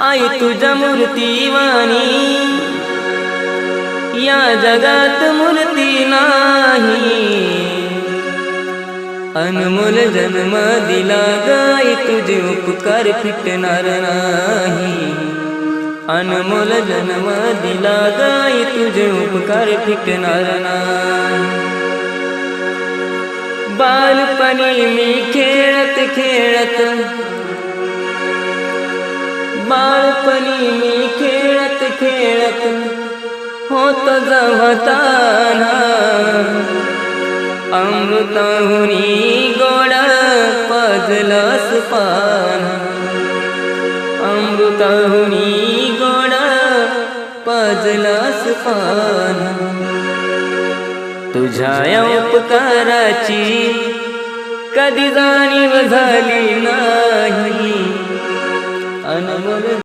आई तुझ्या मूर्तीवाणी या जगात मूर्ती नाही। अनमोल जन्म दिला गाई तुझे उपकार फिटणार नाही। अनमोल जन्म दिला गाई तुझे उपकार फिटणार नाही। बालपणी मी खेळत खेळत बालपणी मी खेळत खेळत होत जवताना अमृताहुनी गोड पाजलास पान। अमृताहुनी गोड पाजलास पान। तुझ्या उपकाराची कधी जाणीव झाली नाही। अनमोल